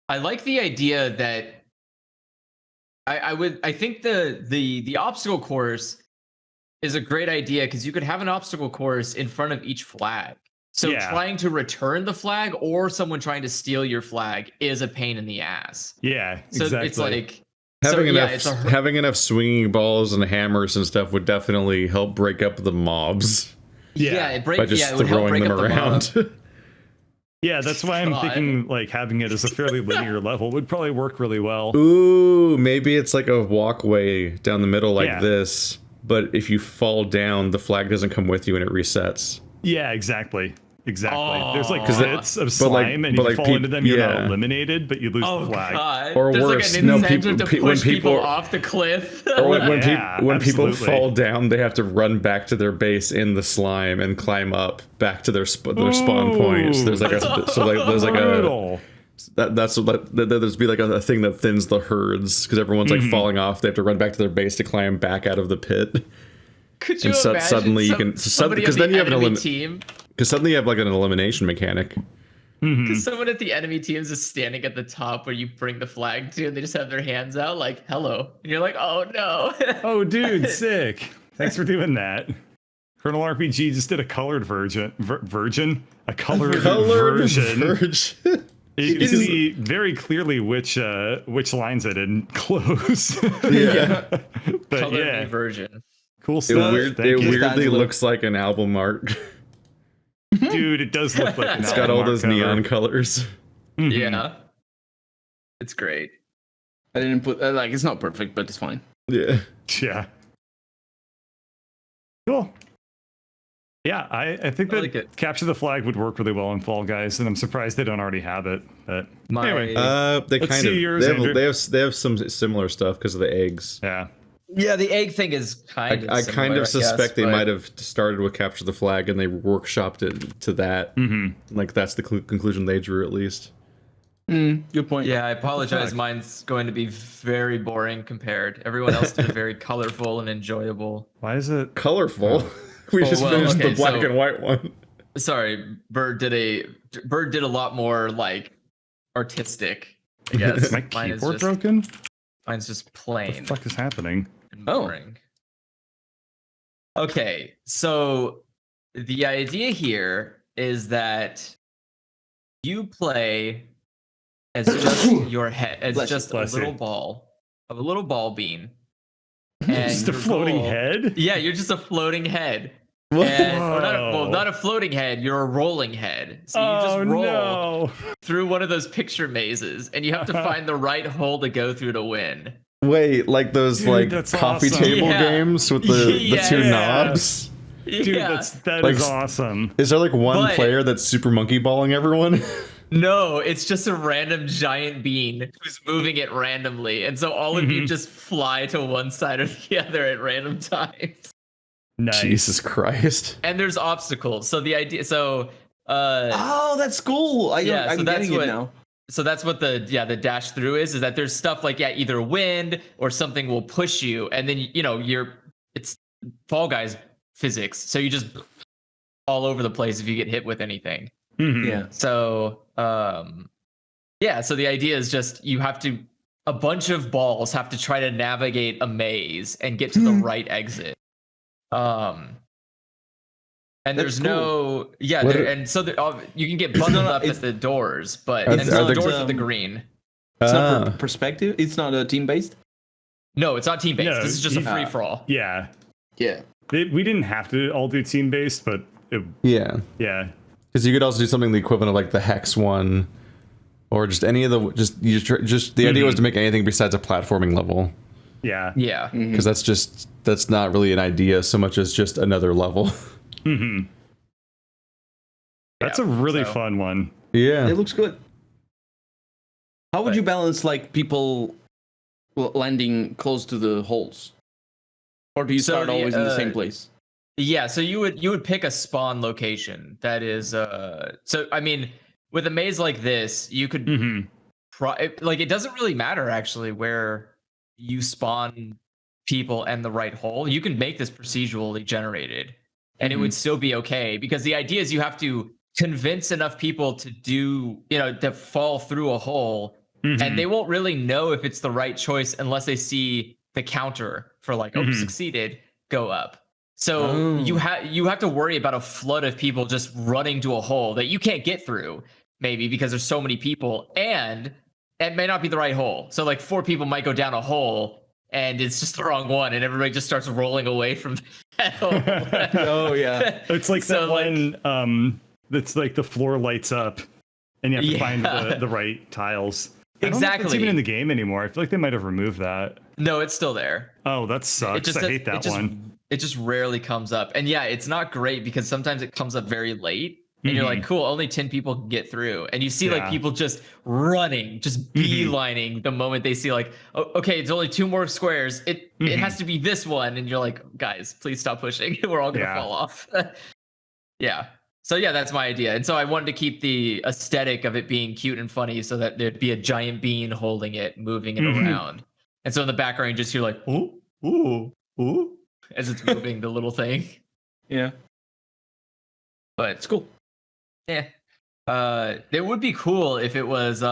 I like the idea that. I think the obstacle course is a great idea because you could have an obstacle course in front of each flag. So trying to return the flag or someone trying to steal your flag is a pain in the ass. Yeah, so exactly. It's like having enough swinging balls and hammers and stuff would definitely help break up the mobs. It would help break them around. Yeah, that's why I'm thinking like having it as a fairly linear level would probably work really well. Ooh, maybe it's like a walkway down the middle like this, but if you fall down, the flag doesn't come with you and it resets. Yeah, exactly. There's like pits of slime, and if you fall into them, you're not eliminated, but you lose the flag. God. Or there's worse, like an incentive to push people off the cliff. Or when people fall down, they have to run back to their base in the slime and climb up back to their spawn points. There's like a That's what there's be like a thing that thins the herds because everyone's like falling off. They have to run back to their base to climb back out of the pit. Could you And imagine suddenly you can because then you have an team? because suddenly you have like an elimination mechanic. Because someone at the enemy team is just standing at the top where you bring the flag to, and they just have their hands out like "hello," and you're like, "Oh no!" Oh, dude, sick! Thanks for doing that. Colonel RPG just did a colored version. A colored version. You can see very clearly which lines I didn't close. Yeah. But Colored yeah, version. cool stuff. It Thank you. weirdly looks like an album art. Dude, it does look like It's got all those neon colors. Yeah, it's great. I didn't put like it's not perfect, but it's fine. Yeah. Yeah. Cool. Yeah, I think that like Capture the Flag would work really well in Fall Guys, and I'm surprised they don't already have it. But anyway, They Let's kind see of yours, Andrew. they have some similar stuff because of the eggs. yeah. Yeah, the egg thing is kind of. I kind similar, of suspect they but- might have started with Capture the Flag and they workshopped it to that. Mm-hmm. Like that's the conclusion they drew at least. Good point. Yeah, I apologize. fuck? Mine's going to be very boring compared. Everyone else did a very colorful and enjoyable. Why is it? Colorful. We just well, finished okay, the black so- and white one. Sorry, Bird did a lot more like artistic. I guess Is my Mine is keyboard just, broken? Mine's just What the plain fuck is happening? and Oh. boring. Okay, so the idea here is that you play as just your head, as Bless you, just a bless little you. ball of a little ball bean. And Just a your floating goal- head? Yeah, you're just a floating head. What? And, or not Whoa. not a floating head. You're a rolling head. So you just roll no. through one of those picture mazes, and you have to find the right hole to go through to win. Wait, like those Dude, like that's coffee awesome. table Yeah. games with the Yeah. two Yeah. knobs? Dude, Yeah. that Like, is awesome. Is there like one But- player that's super monkey balling everyone? No, it's just a random giant bean who's moving it randomly, and so all of you just fly to one side or the other at random times. Nice. Jesus Christ. And there's obstacles. So the idea, Oh, that's cool. I'm that's getting what. it now. So that's what the dash through is that there's stuff like either wind or something will push you, and then it's Fall Guys physics, so you just all over the place if you get hit with anything. Mhm. Yeah. So so the idea is just a bunch of balls have to try to navigate a maze and get to the right exit. And That's there's no you can get bundled up at the doors, but Are- and so are the the- doors are the green. It's not Ah. perspective. It's not a team based. No, it's not team based. No, This is just a you- free for all. Yeah. Yeah. We didn't have to all do team based, but Yeah. yeah. Because you could also do something the equivalent of like the Hex one, or just any of the just the idea was to make anything besides a platforming level. Yeah. Yeah. Because that's not really an idea so much as just another level. Mm-hmm. That's a really fun one. Yeah. It looks good. How would you balance like people landing close to the holes, or do you So start the, always in the same place? Yeah, so you would pick a spawn location that is so I mean with a maze like this, you could Mm-hmm. like it doesn't really matter actually where you spawn people and the right hole. You can make this procedurally generated and it would still be okay because the idea is you have to convince enough people to to fall through a hole and they won't really know if it's the right choice unless they see the counter for like succeeded go up. So you have to worry about a flood of people just running to a hole that you can't get through, maybe because there's so many people, and it may not be the right hole. So like 4 people might go down a hole, and it's just the wrong one, and everybody just starts rolling away from that hole. Oh yeah. It's like So, that one that's like the floor lights up, and you have to find Yeah. the right tiles. I don't know if Exactly. it's even in the game anymore. I feel like they might have removed that. No, it's still there. Oh, that sucks. I hate that one. It just rarely comes up, and yeah, it's not great because sometimes it comes up very late. And you're like, cool, only 10 people can get through. And you see like people just running, just beelining the moment they see like, oh, okay, it's only 2 more squares. It has to be this one. And you're like, guys, please stop pushing. We're all going to fall off. Yeah. So yeah, that's my idea. And so I wanted to keep the aesthetic of it being cute and funny so that there'd be a giant bean holding it, moving it around. And so in the background, you just hear like, ooh, ooh, ooh, as it's moving the little thing. Yeah. But It's cool. yeah. It would be cool if it was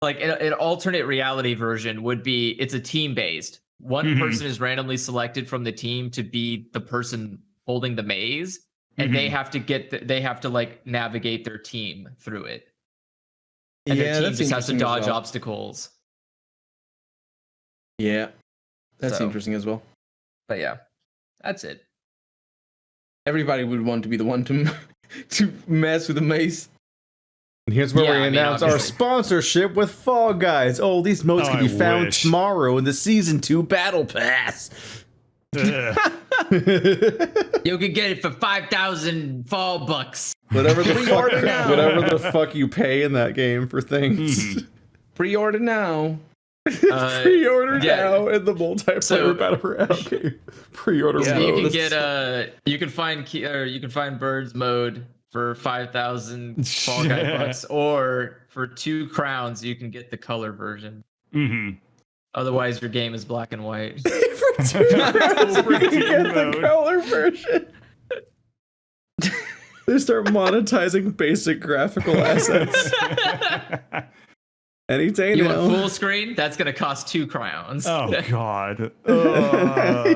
like an alternate reality version would be it's a team based. One person is randomly selected from the team to be the person holding the maze, and they have to they have to like navigate their team through it. And their team just has to dodge obstacles. Yeah. That's So- interesting as well. But yeah, that's it. Everybody would want to be the one to to mess with the maze. And here's where Yeah, we I mean, announce our obviously. sponsorship with Fall Guys. Oh, these modes Oh, can be I found wish. tomorrow in the Season 2 Battle Pass. Ugh. You could get it for 5,000 fall bucks. Whatever the Pre-order fuck, now. whatever the fuck you pay in that game for things. Pre-order now. Pre-order yeah. now in the multiplayer So- battle royale game. Pre-order Yeah. You mode. can get you can find birds mode for 5,000 Fall Guy bucks, or for 2 crowns you can get the color version. Otherwise, your game is black and white. For 2 hours, you can get the mode. color version. They start monetizing basic graphical assets. Any day You now. want full screen? That's gonna cost 2 crowns. Oh God.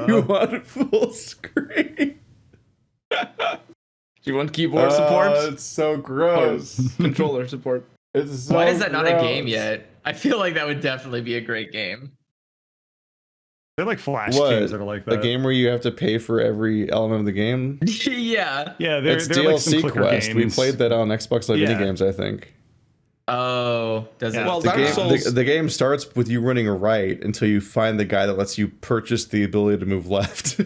You want full screen? Do you want keyboard support? It's so gross. Controller support. It's so Why is that not a gross. game yet? I feel like that would definitely be a great game. They're like Flash What? games that are like that. A game where you have to pay for every element of the game? Yeah. Yeah, they're It's like some DLC clicker Quest. We games. played that on Xbox Live Yeah. Mini Games, I think. Oh, does it? Yeah. Well, The Dark game, Souls. the game starts with you running right until you find the guy that lets you purchase the ability to move left.